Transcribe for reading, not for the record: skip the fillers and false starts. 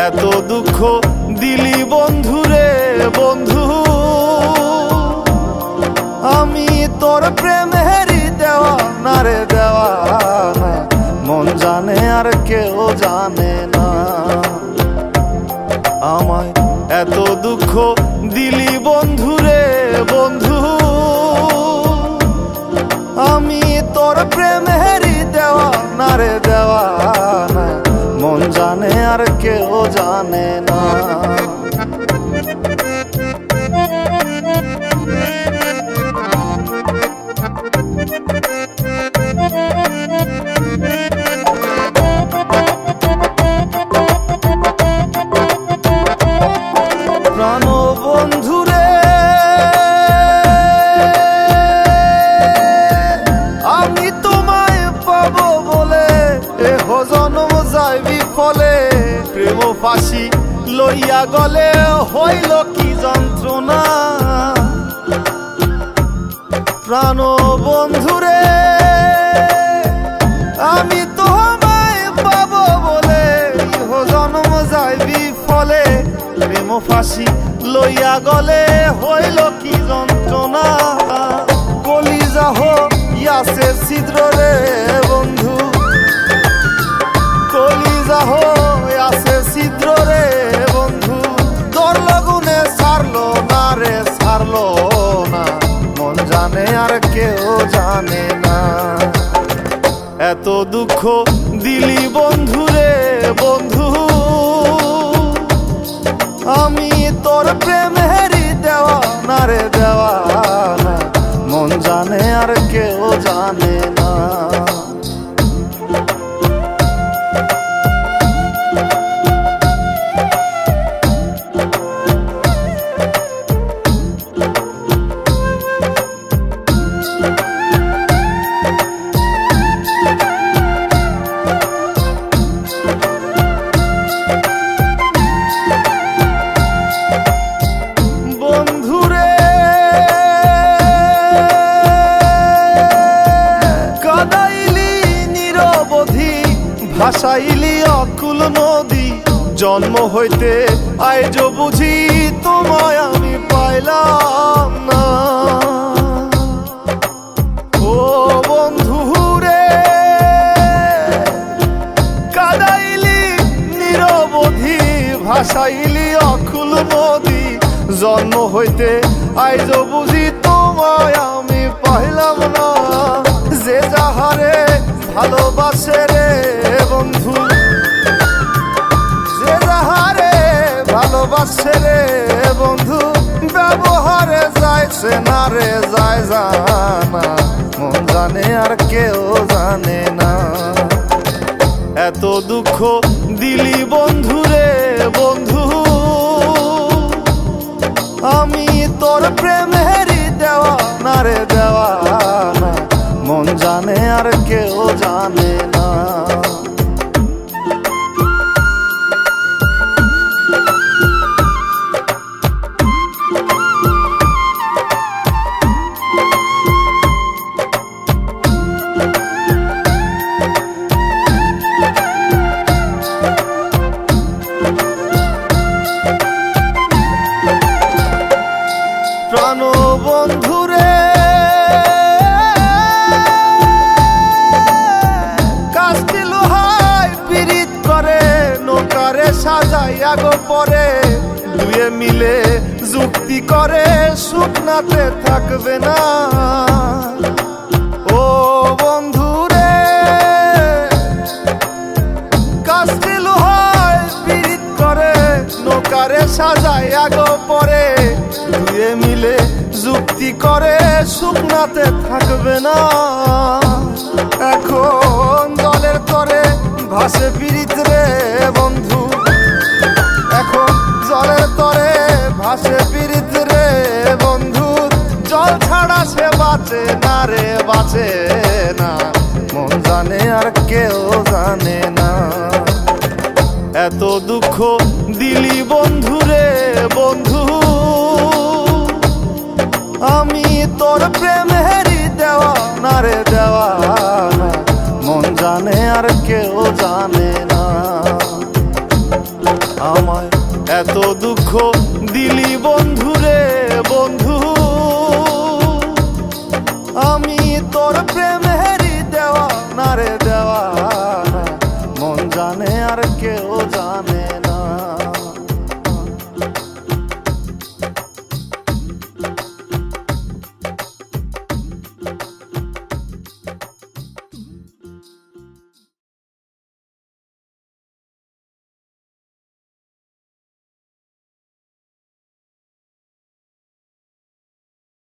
এত দুঃখ দিলি বন্ধু রে বন্ধু, আমি তোর প্রেমেরই দেওয়ানা রে দেওয়ানা, মন জানে আর কেউ জানে না। আমায় এত দুঃখ দিলি বন্ধু রে বন্ধু, আমি তোর প্রেমেরই দেওয়ানা রে দেওয়ানা, মন জানে আর কেউ জানে না। প্রাণ বন্ধু রে, আমি তোমায় পাবো বলে এহ জনম যায় বিফলে, প্রেম ফাঁসি লইয়া গলে হইল কি যন্ত্রণা। প্রাণ বন্ধু রে, আমি তোমায় পাবো বলে এহ জনম যায় বিফলে, প্রেম ফাঁসি লইয়া গলে হইল কি যন্ত্রণা। কলিজা হইয়াছে ছিদ্র রে বন্ধু, কলিজা হইয়াছে ছিদ্র রে বন্ধু, তোর লগুনে ছাড়লো না রে ছাড়লো না, মন জানে আর কেউ জানে না। এত দুঃখ দিলি বন্ধু রে বন্ধু, আমি তোর প্রেমেরই দেওয়ানা রে দেওয়ানা, মন জানে আর কেউ জানে না। ভাসাইলি অকুল নদী, জন্ম হইতে আইজ বুঝি তোমায় আমি পাইলাম না। ও বন্ধু রে, কাদাইলি নিরবধি, ভাসাইলি অকুল নদী, জন্ম হইতে আইজ বুঝি তোমায় আমি পাইলাম না। যে যাহারে ভালোবাসে রে বন্ধু, যে যাহারে ভালোবাসে রে বন্ধু, ব্যবহারে যাইছে না রে যায় জানা, মন জানে আর কেউ জানে না। এত দুঃখ দিলি বন্ধু রে বন্ধু, আমি তোর প্রেমেরই দেওয়ানা রে দেওয়ানা, মন জানে আর কেউ জানে না। প্রাণ বন্ধু রে, কাস্তি লোহায় পিরিত করে নৌকারে সাজাইয়া গো পরে, দুয়ে মিলে যুক্তি করে শুকনাতে থাকবে না। ও বন্ধু রে, কাস্তি লোহায় পিরিত করে নৌকারে সাজাইয়া গো পরে, দুয়ে মিলে যুক্তি করে শুকনাতে থাকবে না। এখন জলের তরে ভাসে পীড়িত রে বন্ধু, এখন জলের তরে ভাসে পীড়িত রে বন্ধু। জল ছাড়া সে বাঁচে না রে, বাঁচে না, মন জানে আর কেউ জানে না। এত দুঃখ দিলি বন্ধু রে বন্ধু, আমি তোর প্রেম